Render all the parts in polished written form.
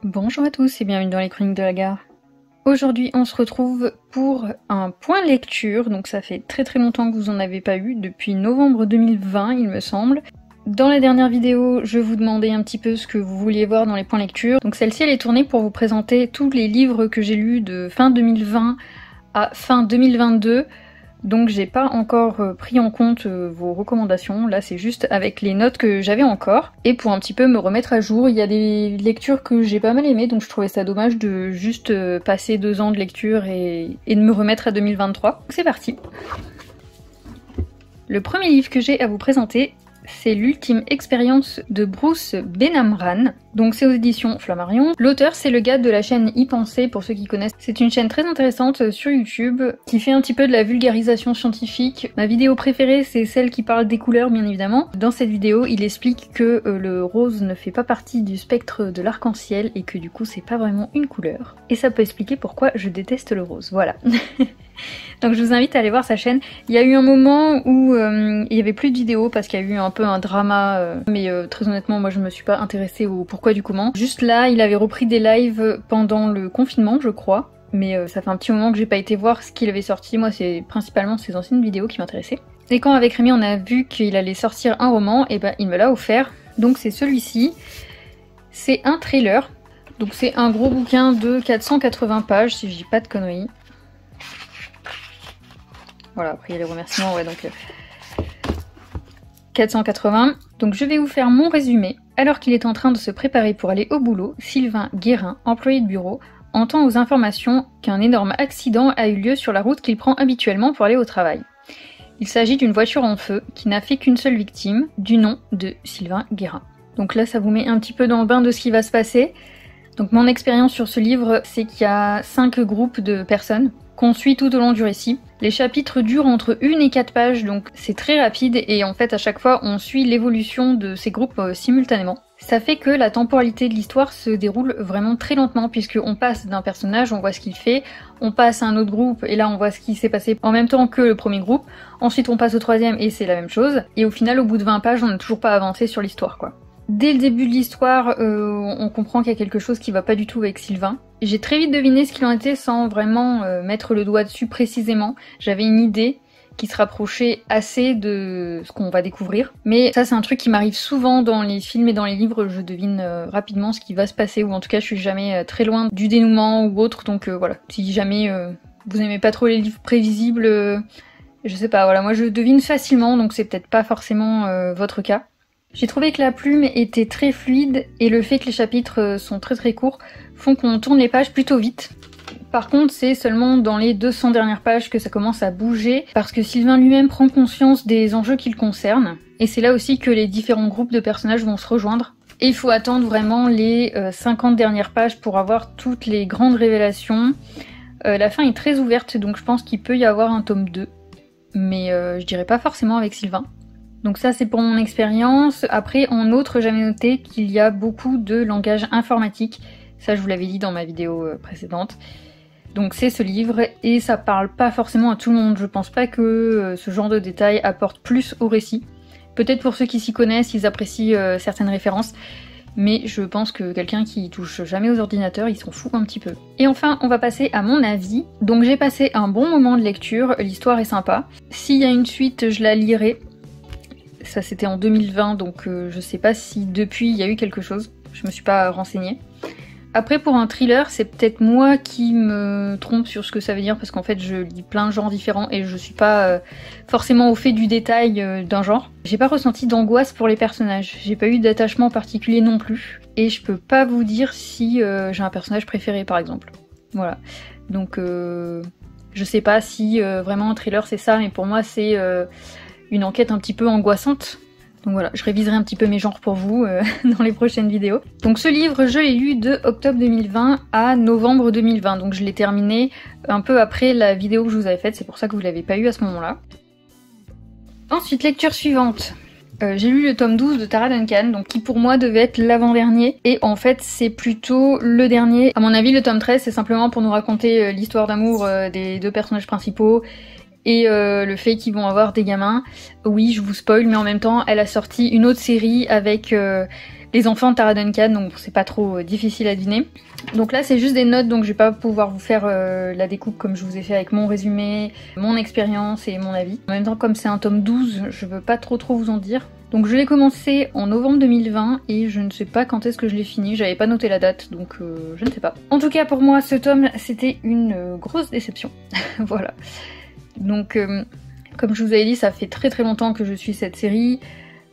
Bonjour à tous et bienvenue dans les Chroniques de la Gare. Aujourd'hui on se retrouve pour un point lecture, donc ça fait très longtemps que vous en avez pas eu, depuis novembre 2020 il me semble. Dans la dernière vidéo, je vous demandais un petit peu ce que vous vouliez voir dans les points lecture, donc celle-ci elle est tournée pour vous présenter tous les livres que j'ai lus de fin 2020 à fin 2022. Donc j'ai pas encore pris en compte vos recommandations, là c'est juste avec les notes que j'avais encore. Et pour un petit peu me remettre à jour, il y a des lectures que j'ai pas mal aimées, donc je trouvais ça dommage de juste passer 2 ans de lecture et de me remettre à 2023. Donc c'est parti. Le premier livre que j'ai à vous présenter, c'est l'ultime expérience de Bruce Benamran, donc c'est aux éditions Flammarion. L'auteur c'est le gars de la chaîne Y Penser pour ceux qui connaissent. C'est une chaîne très intéressante sur YouTube qui fait un petit peu de la vulgarisation scientifique. Ma vidéo préférée c'est celle qui parle des couleurs bien évidemment. Dans cette vidéo il explique que le rose ne fait pas partie du spectre de l'arc-en-ciel et que du coup c'est pas vraiment une couleur. Et ça peut expliquer pourquoi je déteste le rose, voilà. Donc je vous invite à aller voir sa chaîne. Il y a eu un moment où il y avait plus de vidéos parce qu'il y a eu un peu un drama, mais très honnêtement moi je me suis pas intéressée au pourquoi du comment. Juste là il avait repris des lives pendant le confinement je crois, mais ça fait un petit moment que j'ai pas été voir ce qu'il avait sorti. Moi c'est principalement ses anciennes vidéos qui m'intéressaient. Et quand avec Rémi on a vu qu'il allait sortir un roman, et ben il me l'a offert. Donc c'est celui-ci. C'est un thriller. Donc c'est un gros bouquin de 480 pages si je dis pas de conneries. Voilà, après il y a les remerciements, ouais, donc 480. Donc je vais vous faire mon résumé. Alors qu'il est en train de se préparer pour aller au boulot, Sylvain Guérin, employé de bureau, entend aux informations qu'un énorme accident a eu lieu sur la route qu'il prend habituellement pour aller au travail. Il s'agit d'une voiture en feu qui n'a fait qu'une seule victime, du nom de Sylvain Guérin. Donc là ça vous met un petit peu dans le bain de ce qui va se passer. Donc mon expérience sur ce livre, c'est qu'il y a 5 groupes de personnes qu'on suit tout au long du récit. Les chapitres durent entre 1 et 4 pages, donc c'est très rapide et en fait à chaque fois on suit l'évolution de ces groupes simultanément. Ça fait que la temporalité de l'histoire se déroule vraiment très lentement puisqu'on passe d'un personnage, on voit ce qu'il fait, on passe à un autre groupe et là on voit ce qui s'est passé en même temps que le premier groupe, ensuite on passe au troisième et c'est la même chose, et au final au bout de 20 pages on n'a toujours pas avancé sur l'histoire quoi. Dès le début de l'histoire, on comprend qu'il y a quelque chose qui va pas du tout avec Sylvain. J'ai très vite deviné ce qu'il en était sans vraiment mettre le doigt dessus précisément. J'avais une idée qui se rapprochait assez de ce qu'on va découvrir. Mais ça c'est un truc qui m'arrive souvent dans les films et dans les livres, je devine rapidement ce qui va se passer, ou en tout cas je suis jamais très loin du dénouement ou autre, donc voilà. Si jamais vous aimez pas trop les livres prévisibles, je sais pas, voilà, moi je devine facilement, donc c'est peut-être pas forcément votre cas. J'ai trouvé que la plume était très fluide et le fait que les chapitres sont très courts font qu'on tourne les pages plutôt vite. Par contre, c'est seulement dans les 200 dernières pages que ça commence à bouger parce que Sylvain lui-même prend conscience des enjeux qui le concernent. Et c'est là aussi que les différents groupes de personnages vont se rejoindre. Et il faut attendre vraiment les 50 dernières pages pour avoir toutes les grandes révélations. La fin est très ouverte, donc je pense qu'il peut y avoir un tome 2. Mais je dirais pas forcément avec Sylvain. Donc ça c'est pour mon expérience. Après en autre j'avais noté qu'il y a beaucoup de langage informatique. Ça je vous l'avais dit dans ma vidéo précédente. Donc c'est ce livre et ça parle pas forcément à tout le monde. Je pense pas que ce genre de détails apporte plus au récit. Peut-être pour ceux qui s'y connaissent, ils apprécient certaines références. Mais je pense que quelqu'un qui touche jamais aux ordinateurs, il s'en fout un petit peu. Et enfin, on va passer à mon avis. Donc j'ai passé un bon moment de lecture, l'histoire est sympa. S'il y a une suite, je la lirai. Ça c'était en 2020, donc je sais pas si depuis il y a eu quelque chose, je me suis pas renseignée. Après pour un thriller, c'est peut-être moi qui me trompe sur ce que ça veut dire, parce qu'en fait je lis plein de genres différents et je suis pas forcément au fait du détail d'un genre. J'ai pas ressenti d'angoisse pour les personnages, j'ai pas eu d'attachement particulier non plus, et je peux pas vous dire si j'ai un personnage préféré par exemple. Voilà, donc je sais pas si vraiment un thriller c'est ça, mais pour moi c'est une enquête un petit peu angoissante. Donc voilà, je réviserai un petit peu mes genres pour vous dans les prochaines vidéos. Donc ce livre, je l'ai lu de octobre 2020 à novembre 2020. Donc je l'ai terminé un peu après la vidéo que je vous avais faite, c'est pour ça que vous l'avez pas eu à ce moment-là. Ensuite, lecture suivante. J'ai lu le tome 12 de Tara Duncan, donc qui pour moi devait être l'avant-dernier, et en fait c'est plutôt le dernier. À mon avis, le tome 13 c'est simplement pour nous raconter l'histoire d'amour des 2 personnages principaux, et le fait qu'ils vont avoir des gamins. Oui, je vous spoil, mais en même temps, elle a sorti une autre série avec les enfants de Tara Duncan, donc c'est pas trop difficile à deviner. Donc là c'est juste des notes, donc je vais pas pouvoir vous faire la découpe comme je vous ai fait avec mon résumé, mon expérience et mon avis. En même temps comme c'est un tome 12, je veux pas trop vous en dire. Donc je l'ai commencé en novembre 2020 et je ne sais pas quand est-ce que je l'ai fini, j'avais pas noté la date donc je ne sais pas. En tout cas pour moi ce tome c'était une grosse déception, voilà. Donc comme je vous avais dit ça fait très longtemps que je suis cette série.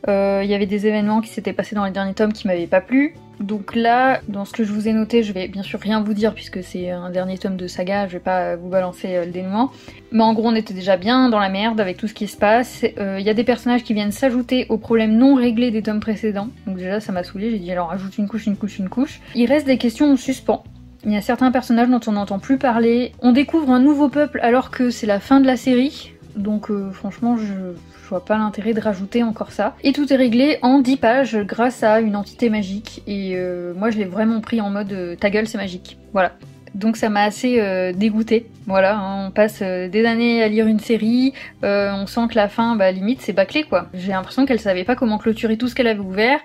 Il y avait des événements qui s'étaient passés dans les derniers tomes qui m'avaient pas plu. Donc là, dans ce que je vous ai noté, je vais bien sûr rien vous dire puisque c'est un dernier tome de saga, je vais pas vous balancer le dénouement. Mais en gros, on était déjà bien dans la merde avec tout ce qui se passe. Il y a des personnages qui viennent s'ajouter aux problèmes non réglés des tomes précédents. Donc déjà, ça m'a saoulée, j'ai dit alors ajoute une couche. Il reste des questions en suspens. Il y a certains personnages dont on n'entend plus parler. On découvre un nouveau peuple alors que c'est la fin de la série. Donc franchement, je vois pas l'intérêt de rajouter encore ça. Et tout est réglé en 10 pages grâce à une entité magique. Et moi je l'ai vraiment pris en mode ta gueule c'est magique. Voilà. Donc ça m'a assez dégoûtée. Voilà, hein, on passe des années à lire une série, on sent que la fin, bah limite c'est bâclé quoi. J'ai l'impression qu'elle savait pas comment clôturer tout ce qu'elle avait ouvert.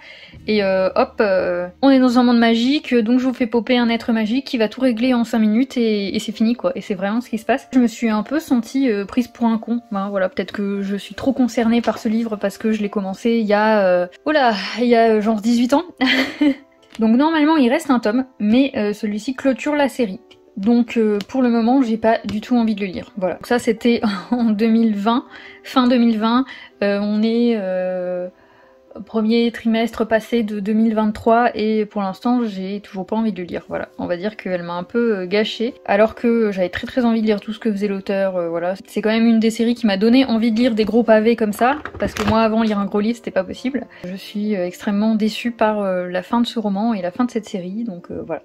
Et hop, on est dans un monde magique, donc je vous fais popper un être magique qui va tout régler en 5 minutes et c'est fini quoi. Et c'est vraiment ce qui se passe. Je me suis un peu sentie prise pour un con. Ben, voilà, peut-être que je suis trop concernée par ce livre parce que je l'ai commencé il y a... il y a genre 18 ans. Donc normalement il reste un tome, mais celui-ci clôture la série. Donc pour le moment j'ai pas du tout envie de le lire. Voilà. Donc ça c'était en 2020, fin 2020. On est premier trimestre passé de 2023 et pour l'instant j'ai toujours pas envie de le lire. Voilà. On va dire qu'elle m'a un peu gâchée. Alors que j'avais très envie de lire tout ce que faisait l'auteur. Voilà. C'est quand même une des séries qui m'a donné envie de lire des gros pavés comme ça. Parce que moi avant lire un gros livre c'était pas possible. Je suis extrêmement déçue par la fin de ce roman et la fin de cette série. Donc voilà.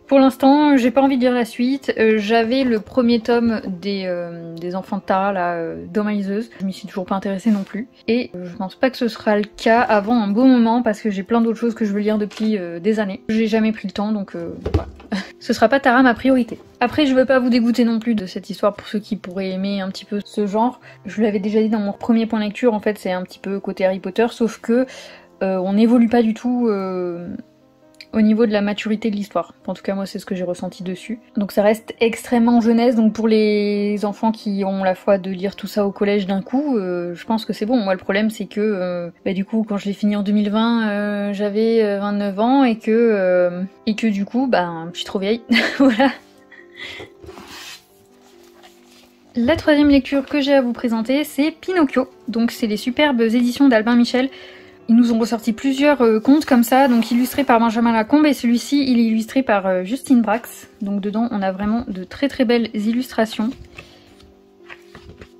Pour l'instant, j'ai pas envie de lire la suite. J'avais le premier tome des enfants de Tara, là, Dormaiseuse. Je m'y suis toujours pas intéressée non plus. Et je pense pas que ce sera le cas avant un bon moment parce que j'ai plein d'autres choses que je veux lire depuis des années. J'ai jamais pris le temps donc voilà. Ce sera pas Tara ma priorité. Après, je veux pas vous dégoûter non plus de cette histoire pour ceux qui pourraient aimer un petit peu ce genre. Je vous l'avais déjà dit dans mon premier point de lecture, en fait, c'est un petit peu côté Harry Potter, sauf que on n'évolue pas du tout au niveau de la maturité de l'histoire. En tout cas, moi, c'est ce que j'ai ressenti dessus. Donc ça reste extrêmement jeunesse, donc pour les enfants qui ont la foi de lire tout ça au collège d'un coup, je pense que c'est bon. Moi, le problème, c'est que du coup, quand je l'ai fini en 2020, j'avais 29 ans et que du coup, je suis trop vieille. Voilà. La troisième lecture que j'ai à vous présenter, c'est Pinocchio. Donc c'est les superbes éditions d'Albin Michel. Ils nous ont ressorti plusieurs contes comme ça, donc illustrés par Benjamin Lacombe, et celui-ci il est illustré par Justine Brax. Donc dedans on a vraiment de très belles illustrations.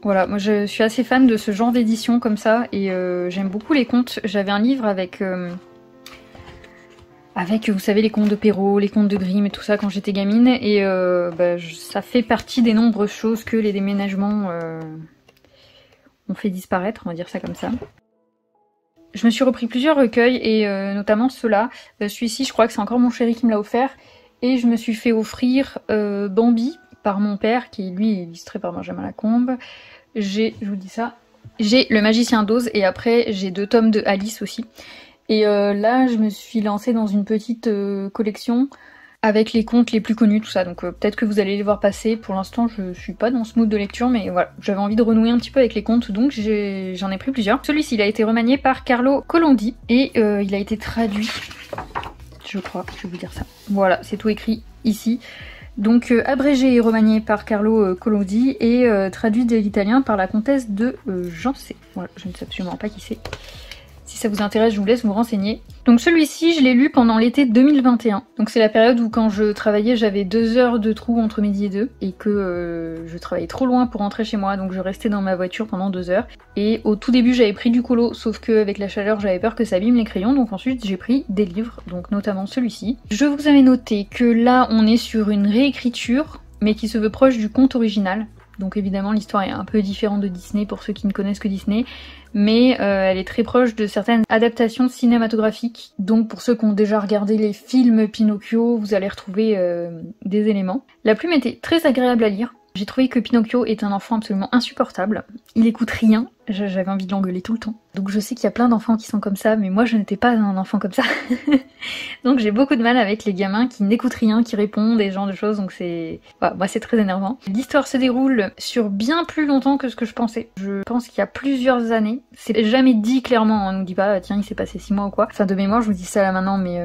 Voilà, moi je suis assez fan de ce genre d'édition comme ça, et j'aime beaucoup les contes. J'avais un livre avec, vous savez, les contes de Perrault, les contes de Grimm et tout ça quand j'étais gamine, et ça fait partie des nombreuses choses que les déménagements ont fait disparaître, on va dire ça comme ça. Je me suis repris plusieurs recueils et notamment ceux-là. Celui-ci, je crois que c'est encore mon chéri qui me l'a offert. Et je me suis fait offrir Bambi par mon père, qui lui est illustré par Benjamin Lacombe. Je vous dis ça, j'ai Le Magicien d'Oz et après j'ai 2 tomes de Alice aussi. Et là, je me suis lancée dans une petite collection avec les contes les plus connus, tout ça. Donc peut-être que vous allez les voir passer. Pour l'instant, je suis pas dans ce mood de lecture, mais voilà. J'avais envie de renouer un petit peu avec les contes, donc j'en ai pris plusieurs. Celui-ci, il a été remanié par Carlo Collodi et il a été traduit, je crois, je vais vous dire ça. Voilà, c'est tout écrit ici. Donc abrégé et remanié par Carlo Collodi et traduit de l'italien par la comtesse de Jancé. Voilà, je ne sais absolument pas qui c'est. Si ça vous intéresse, je vous laisse vous renseigner. Donc celui-ci, je l'ai lu pendant l'été 2021. Donc c'est la période où quand je travaillais, j'avais 2 heures de trou entre midi et 2 et que je travaillais trop loin pour rentrer chez moi, donc je restais dans ma voiture pendant 2 heures. Et au tout début, j'avais pris du colo, sauf qu'avec la chaleur, j'avais peur que ça abîme les crayons, donc ensuite j'ai pris des livres, donc notamment celui-ci. Je vous avais noté que là, on est sur une réécriture, mais qui se veut proche du conte original. Donc évidemment l'histoire est un peu différente de Disney pour ceux qui ne connaissent que Disney, mais elle est très proche de certaines adaptations cinématographiques. Donc pour ceux qui ont déjà regardé les films Pinocchio, vous allez retrouver des éléments. La plume était très agréable à lire. J'ai trouvé que Pinocchio est un enfant absolument insupportable. Il écoute rien, J'avais envie de l'engueuler tout le temps. Donc je sais qu'il y a plein d'enfants qui sont comme ça, mais moi je n'étais pas un enfant comme ça. Donc j'ai beaucoup de mal avec les gamins qui n'écoutent rien, qui répondent et ce genre de choses, donc c'est... Voilà, moi c'est très énervant. L'histoire se déroule sur bien plus longtemps que ce que je pensais. Je pense qu'il y a plusieurs années. C'est jamais dit clairement, on nous dit pas tiens il s'est passé 6 mois ou quoi. Enfin de mémoire je vous dis ça là maintenant, mais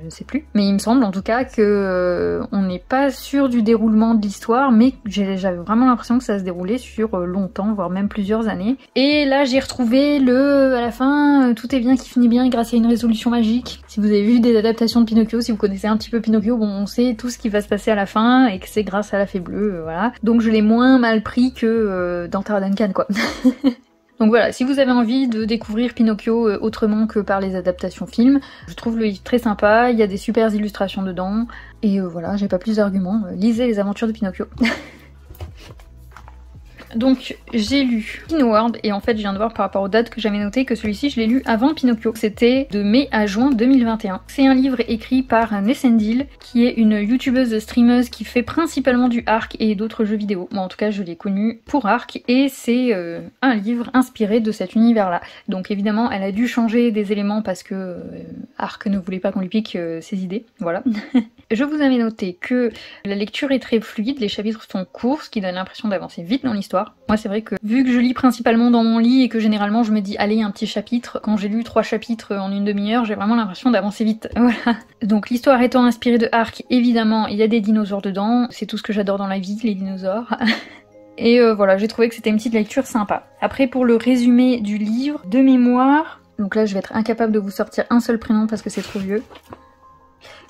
je sais plus. Mais il me semble en tout cas que on n'est pas sûr du déroulement de l'histoire, mais j'avais vraiment l'impression que ça se déroulait sur longtemps, voire même plusieurs années. Et là j'ai retrouvé à la fin, tout est bien qui finit bien grâce à une résolution magique. Si vous avez vu des adaptations de Pinocchio, si vous connaissez un petit peu Pinocchio, bon on sait tout ce qui va se passer à la fin et que c'est grâce à la fée bleue, voilà. Donc je l'ai moins mal pris que dans Tara Duncan quoi. Donc voilà, si vous avez envie de découvrir Pinocchio autrement que par les adaptations films, je trouve le livre très sympa, il y a des super illustrations dedans, et voilà, j'ai pas plus d'arguments, lisez les aventures de Pinocchio. Donc j'ai lu Pinworld et en fait je viens de voir par rapport aux dates que j'avais notées que celui-ci je l'ai lu avant Pinocchio. C'était de mai à juin 2021. C'est un livre écrit par Nessendil qui est une youtubeuse streameuse qui fait principalement du Ark et d'autres jeux vidéo. Moi en tout cas je l'ai connue pour Ark et c'est un livre inspiré de cet univers-là. Donc évidemment elle a dû changer des éléments parce que Ark ne voulait pas qu'on lui pique ses idées. Voilà. Je vous avais noté que la lecture est très fluide, les chapitres sont courts, ce qui donne l'impression d'avancer vite dans l'histoire. Moi c'est vrai que vu que je lis principalement dans mon lit et que généralement je me dis allez un petit chapitre, quand j'ai lu 3 chapitres en une demi-heure, j'ai vraiment l'impression d'avancer vite. Voilà. Donc l'histoire étant inspirée de Ark, évidemment il y a des dinosaures dedans, c'est tout ce que j'adore dans la vie, les dinosaures. Et voilà, j'ai trouvé que c'était une petite lecture sympa. Après pour le résumé du livre, de mémoire, donc là je vais être incapable de vous sortir un seul prénom parce que c'est trop vieux.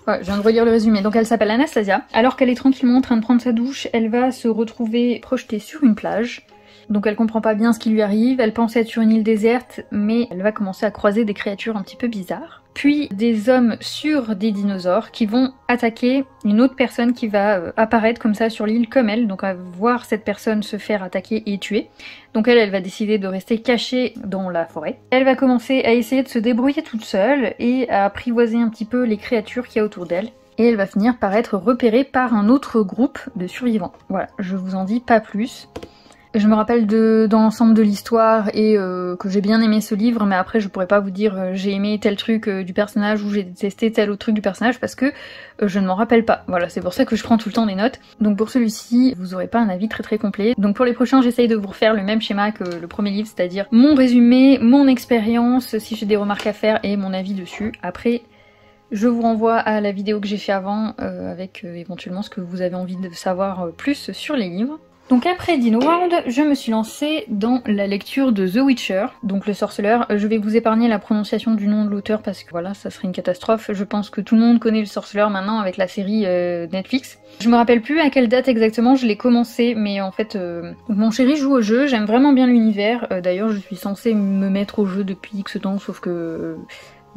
Ouais, je viens de relire le résumé. Donc elle s'appelle Anastasia. Alors qu'elle est tranquillement en train de prendre sa douche, elle va se retrouver projetée sur une plage. Donc elle comprend pas bien ce qui lui arrive, elle pense être sur une île déserte, mais elle va commencer à croiser des créatures un petit peu bizarres. Puis des hommes sur des dinosaures qui vont attaquer une autre personne qui va apparaître comme ça sur l'île comme elle, donc à voir cette personne se faire attaquer et tuer. Donc elle va décider de rester cachée dans la forêt. Elle va commencer à essayer de se débrouiller toute seule et à apprivoiser un petit peu les créatures qu'il y a autour d'elle. Et elle va finir par être repérée par un autre groupe de survivants. Voilà, je vous en dis pas plus. Je me rappelle dans l'ensemble de l'histoire et que j'ai bien aimé ce livre, mais après je pourrais pas vous dire j'ai aimé tel truc du personnage ou j'ai détesté tel autre truc du personnage parce que je ne m'en rappelle pas. Voilà, c'est pour ça que je prends tout le temps des notes. Donc pour celui-ci, vous aurez pas un avis très complet. Donc pour les prochains, j'essaye de vous refaire le même schéma que le premier livre, c'est-à-dire mon résumé, mon expérience, si j'ai des remarques à faire et mon avis dessus. Après, je vous renvoie à la vidéo que j'ai fait avant avec éventuellement ce que vous avez envie de savoir plus sur les livres. Donc après Dinoworld, je me suis lancée dans la lecture de The Witcher, donc le sorceleur. Je vais vous épargner la prononciation du nom de l'auteur parce que voilà, ça serait une catastrophe. Je pense que tout le monde connaît le sorceleur maintenant avec la série Netflix. Je me rappelle plus à quelle date exactement je l'ai commencé, mais en fait, mon chéri joue au jeu, j'aime vraiment bien l'univers. D'ailleurs, je suis censée me mettre au jeu depuis X temps, sauf que...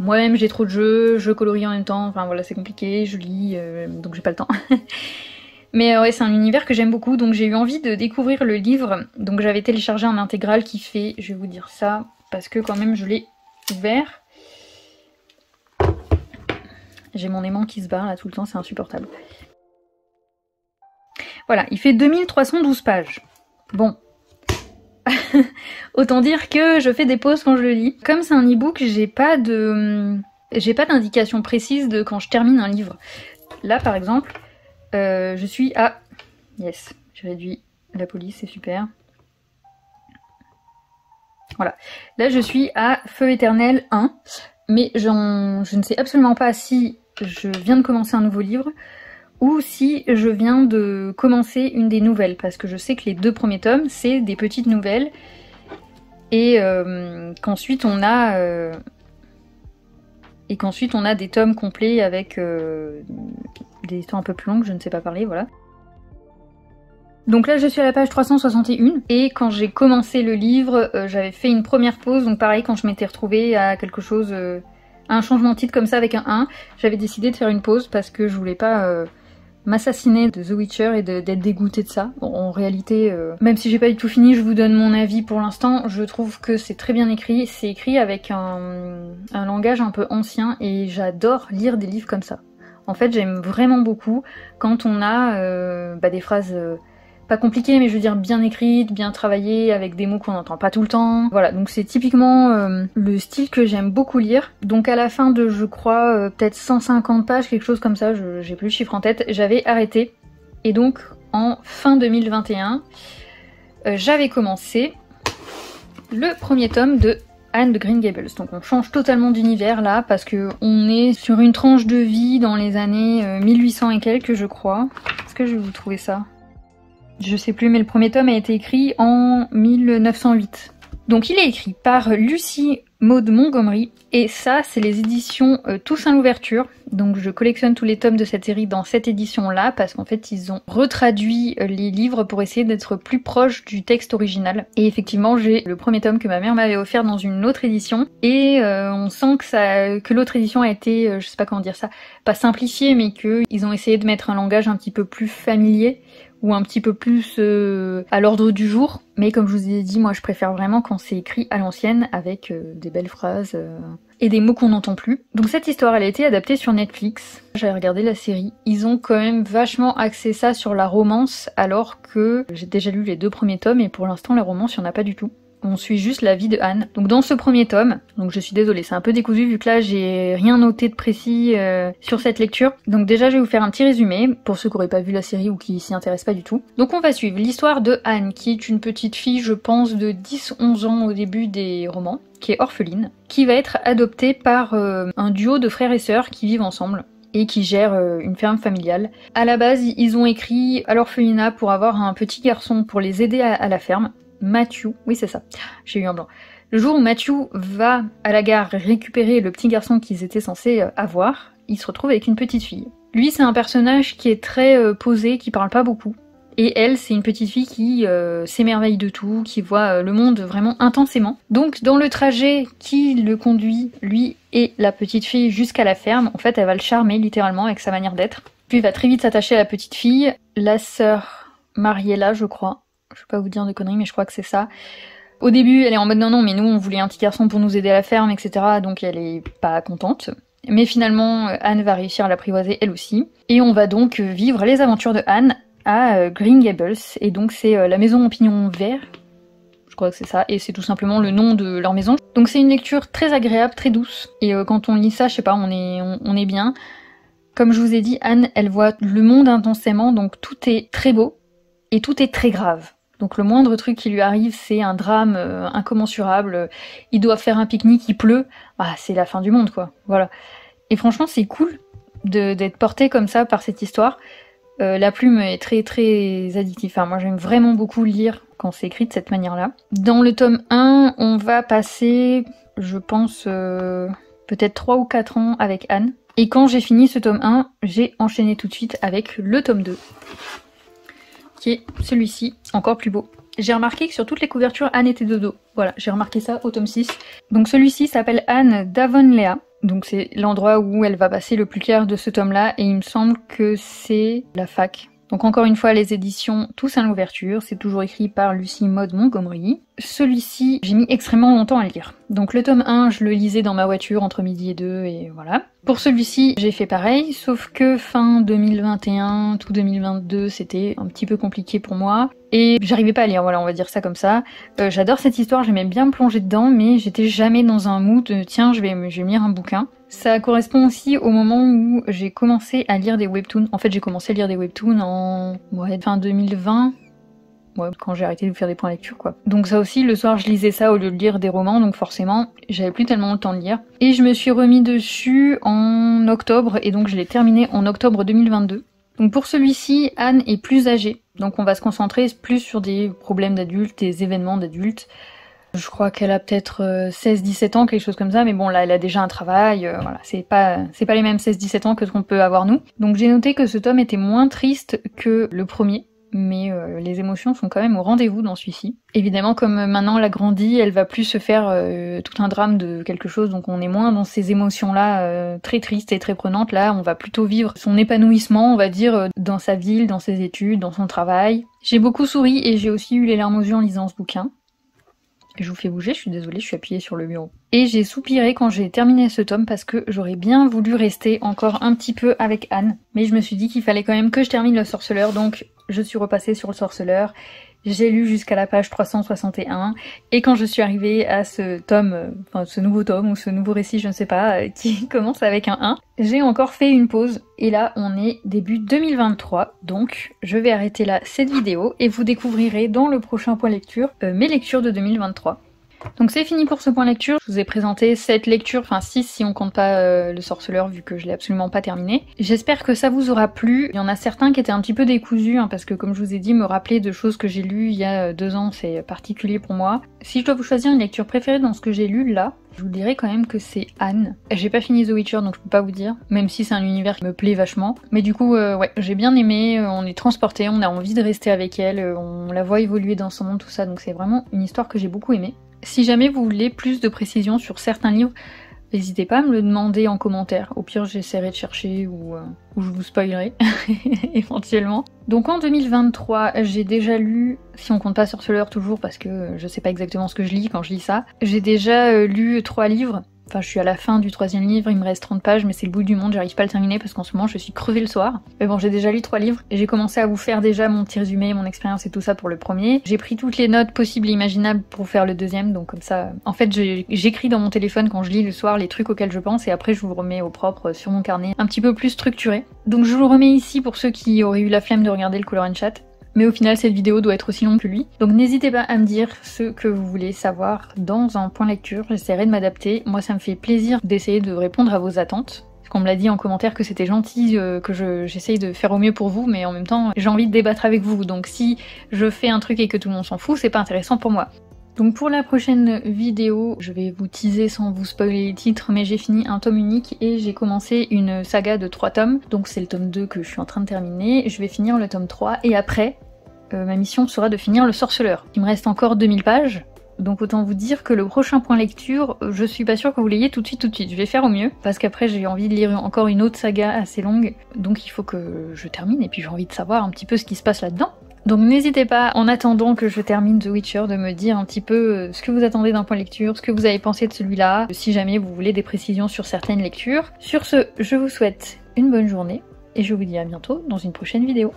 moi-même j'ai trop de jeux, je colorie en même temps, enfin voilà c'est compliqué, je lis, donc j'ai pas le temps. Mais ouais, c'est un univers que j'aime beaucoup, donc j'ai eu envie de découvrir le livre. Donc j'avais téléchargé un intégral qui fait, je vais vous dire ça, parce que quand même je l'ai ouvert. J'ai mon aimant qui se barre là tout le temps, c'est insupportable. Voilà, il fait 2312 pages. Bon. Autant dire que je fais des pauses quand je le lis. Comme c'est un e-book, j'ai pas d'indication précise de quand je termine un livre. Là par exemple, je suis à... Yes, j'ai réduit la police, c'est super. Voilà. Là, je suis à Feu éternel 1, mais je ne sais absolument pas si je viens de commencer un nouveau livre ou si je viens de commencer une des nouvelles, parce que je sais que les 2 premiers tomes, c'est des petites nouvelles, et qu'ensuite on a... Et qu'ensuite on a des tomes complets avec des histoires un peu plus longues, je ne sais pas parler, voilà. Donc là je suis à la page 361, et quand j'ai commencé le livre, j'avais fait une première pause, donc pareil quand je m'étais retrouvée à quelque chose, à un changement de titre comme ça avec un 1, j'avais décidé de faire une pause parce que je voulais pas m'assassiner de The Witcher et d'être dégoûtée de ça. Bon, en réalité, même si j'ai pas du tout fini, je vous donne mon avis pour l'instant. Je trouve que c'est très bien écrit. C'est écrit avec un langage un peu ancien et j'adore lire des livres comme ça. En fait, j'aime vraiment beaucoup quand on a des phrases pas compliquée, mais je veux dire bien écrite, bien travaillée, avec des mots qu'on n'entend pas tout le temps. Voilà, donc c'est typiquement le style que j'aime beaucoup lire. Donc à la fin de, je crois, peut-être 150 pages, quelque chose comme ça, j'ai plus le chiffre en tête, j'avais arrêté. Et donc en fin 2021, j'avais commencé le premier tome de Anne de Green Gables. Donc on change totalement d'univers là, parce que on est sur une tranche de vie dans les années 1800 et quelques, je crois. Est-ce que je vais vous trouver ça ? Je sais plus, mais le premier tome a été écrit en 1908. Donc il est écrit par Lucy Maud Montgomery, et ça c'est les éditions Toussaint l'Ouverture. Donc je collectionne tous les tomes de cette série dans cette édition-là, parce qu'en fait ils ont retraduit les livres pour essayer d'être plus proches du texte original. Et effectivement j'ai le premier tome que ma mère m'avait offert dans une autre édition, et on sent que l'autre édition a été, je sais pas comment dire ça, pas simplifiée, mais qu'ils ont essayé de mettre un langage un petit peu plus familier, ou un petit peu plus à l'ordre du jour. Mais comme je vous ai dit, moi je préfère vraiment quand c'est écrit à l'ancienne, avec des belles phrases et des mots qu'on n'entend plus. Donc cette histoire, elle a été adaptée sur Netflix. J'avais regardé la série. Ils ont quand même vachement axé ça sur la romance, alors que j'ai déjà lu les 2 premiers tomes, et pour l'instant la romance, il n'y en a pas du tout. On suit juste la vie de Anne. Donc dans ce premier tome, donc je suis désolée, c'est un peu décousu vu que là j'ai rien noté de précis sur cette lecture. Donc déjà je vais vous faire un petit résumé pour ceux qui n'auraient pas vu la série ou qui s'y intéressent pas du tout. Donc on va suivre l'histoire de Anne, qui est une petite fille, je pense de 10-11 ans au début des romans, qui est orpheline, qui va être adoptée par un duo de frères et sœurs qui vivent ensemble et qui gèrent une ferme familiale. À la base, ils ont écrit à l'orphelinat pour avoir un petit garçon pour les aider à la ferme. Matthew, oui c'est ça, j'ai eu un blanc. Le jour où Matthew va à la gare récupérer le petit garçon qu'ils étaient censés avoir, il se retrouve avec une petite fille. Lui c'est un personnage qui est très posé, qui parle pas beaucoup. Et elle, c'est une petite fille qui s'émerveille de tout, qui voit le monde vraiment intensément. Donc dans le trajet qui le conduit, lui et la petite fille, jusqu'à la ferme, en fait elle va le charmer littéralement avec sa manière d'être. Puis il va très vite s'attacher à la petite fille, la sœur Mariella je crois. Je vais pas vous dire de conneries, mais je crois que c'est ça. Au début, elle est en mode non, mais nous on voulait un petit garçon pour nous aider à la ferme, etc. Donc elle est pas contente. Mais finalement, Anne va réussir à l'apprivoiser elle aussi. Et on va donc vivre les aventures de Anne à Green Gables. Et donc c'est la maison aux pignons verts. Je crois que c'est ça. Et c'est tout simplement le nom de leur maison. Donc c'est une lecture très agréable, très douce. Et quand on lit ça, je sais pas, on est bien. Comme je vous ai dit, Anne, elle voit le monde intensément, donc tout est très beau. Et tout est très grave. Donc le moindre truc qui lui arrive, c'est un drame incommensurable. Ils doivent faire un pique-nique, il pleut. Ah, c'est la fin du monde, quoi. Voilà. Et franchement, c'est cool d'être porté comme ça par cette histoire. La plume est très très addictive. Enfin, moi, j'aime vraiment beaucoup lire quand c'est écrit de cette manière-là. Dans le tome 1, on va passer, je pense, peut-être 3 ou 4 ans avec Anne. Et quand j'ai fini ce tome 1, j'ai enchaîné tout de suite avec le tome 2. Qui est celui-ci, encore plus beau. J'ai remarqué que sur toutes les couvertures, Anne était de dos. Voilà, j'ai remarqué ça au tome 6. Donc celui-ci s'appelle Anne d'Avonlea. Donc c'est l'endroit où elle va passer le plus clair de ce tome-là. Et il me semble que c'est la fac. Donc encore une fois, les éditions Toussaint l'Ouverture. C'est toujours écrit par Lucy Maud Montgomery. Celui-ci, j'ai mis extrêmement longtemps à le lire. Donc le tome 1, je le lisais dans ma voiture entre midi et 2 et voilà. Pour celui-ci, j'ai fait pareil, sauf que fin 2021, tout 2022, c'était un petit peu compliqué pour moi. Et j'arrivais pas à lire, voilà, on va dire ça comme ça. J'adore cette histoire, j'aimais bien me plonger dedans, mais j'étais jamais dans un mood de, tiens, je vais me lire un bouquin. Ça correspond aussi au moment où j'ai commencé à lire des webtoons. En fait, j'ai commencé à lire des webtoons en fin 2020. Ouais, quand j'ai arrêté de faire des points lecture, quoi. Donc ça aussi, le soir, je lisais ça au lieu de lire des romans, donc forcément, j'avais plus tellement le temps de lire. Et je me suis remis dessus en octobre, et donc je l'ai terminé en octobre 2022. Donc pour celui-ci, Anne est plus âgée, donc on va se concentrer plus sur des problèmes d'adultes, des événements d'adultes. Je crois qu'elle a peut-être 16-17 ans, quelque chose comme ça, mais bon là elle a déjà un travail, voilà, c'est pas les mêmes 16-17 ans que ce qu'on peut avoir nous. Donc j'ai noté que ce tome était moins triste que le premier, mais les émotions sont quand même au rendez-vous dans celui-ci. Évidemment, comme maintenant elle a grandi, elle va plus se faire tout un drame de quelque chose, donc on est moins dans ces émotions-là très tristes et très prenantes. Là, on va plutôt vivre son épanouissement, on va dire, dans sa ville, dans ses études, dans son travail. J'ai beaucoup souri et j'ai aussi eu les larmes aux yeux en lisant ce bouquin. Je vous fais bouger, je suis désolée, je suis appuyée sur le bureau. Et j'ai soupiré quand j'ai terminé ce tome parce que j'aurais bien voulu rester encore un petit peu avec Anne. Mais je me suis dit qu'il fallait quand même que je termine le Sorceleur, donc je suis repassée sur le Sorceleur. J'ai lu jusqu'à la page 361 et quand je suis arrivée à ce tome, enfin ce nouveau tome ou ce nouveau récit, je ne sais pas, qui commence avec un 1, j'ai encore fait une pause et là on est début 2023, donc je vais arrêter là cette vidéo et vous découvrirez dans le prochain point lecture mes lectures de 2023. Donc c'est fini pour ce point lecture, je vous ai présenté 7 lectures, enfin 6 si on compte pas le Sorceleur vu que je l'ai absolument pas terminé. J'espère que ça vous aura plu, il y en a certains qui étaient un petit peu décousus parce que comme je vous ai dit, me rappeler de choses que j'ai lues il y a 2 ans c'est particulier pour moi. Si je dois vous choisir une lecture préférée dans ce que j'ai lu là, je vous dirais quand même que c'est Anne. J'ai pas fini The Witcher donc je peux pas vous dire, même si c'est un univers qui me plaît vachement. Mais du coup ouais, j'ai bien aimé, on est transporté, on a envie de rester avec elle, on la voit évoluer dans son monde, tout ça, donc c'est vraiment une histoire que j'ai beaucoup aimée. Si jamais vous voulez plus de précisions sur certains livres, n'hésitez pas à me le demander en commentaire. Au pire, j'essaierai de chercher ou je vous spoilerai éventuellement. Donc en 2023, j'ai déjà lu, si on compte pas Sorceleur toujours parce que je sais pas exactement ce que je lis quand je lis ça, j'ai déjà lu 3 livres. Enfin, je suis à la fin du 3e livre, il me reste 30 pages, mais c'est le bout du monde, j'arrive pas à le terminer parce qu'en ce moment je suis crevée le soir. Mais bon, j'ai déjà lu 3 livres et j'ai commencé à vous faire déjà mon petit résumé, mon expérience et tout ça pour le premier. J'ai pris toutes les notes possibles et imaginables pour faire le 2e, donc comme ça... En fait, j'écris dans mon téléphone quand je lis le soir les trucs auxquels je pense et après je vous remets au propre sur mon carnet, un petit peu plus structuré. Donc je vous le remets ici pour ceux qui auraient eu la flemme de regarder le Color & Chat. Mais au final, cette vidéo doit être aussi longue que lui. Donc n'hésitez pas à me dire ce que vous voulez savoir dans un point lecture. J'essaierai de m'adapter. Moi, ça me fait plaisir d'essayer de répondre à vos attentes. Parce qu'on me l'a dit en commentaire que c'était gentil, que j'essaye de faire au mieux pour vous, mais en même temps, j'ai envie de débattre avec vous. Donc si je fais un truc et que tout le monde s'en fout, c'est pas intéressant pour moi. Donc pour la prochaine vidéo, je vais vous teaser sans vous spoiler les titres, mais j'ai fini un tome unique et j'ai commencé une saga de 3 tomes. Donc c'est le tome 2 que je suis en train de terminer. Je vais finir le tome 3 et après, ma mission sera de finir le Sorceleur. Il me reste encore 2000 pages, donc autant vous dire que le prochain point lecture, je suis pas sûre que vous l'ayez tout de suite. Je vais faire au mieux, parce qu'après j'ai envie de lire encore une autre saga assez longue, donc il faut que je termine et puis j'ai envie de savoir un petit peu ce qui se passe là-dedans. Donc n'hésitez pas, en attendant que je termine The Witcher, de me dire un petit peu ce que vous attendez d'un point lecture, ce que vous avez pensé de celui-là, si jamais vous voulez des précisions sur certaines lectures. Sur ce, je vous souhaite une bonne journée, et je vous dis à bientôt dans une prochaine vidéo.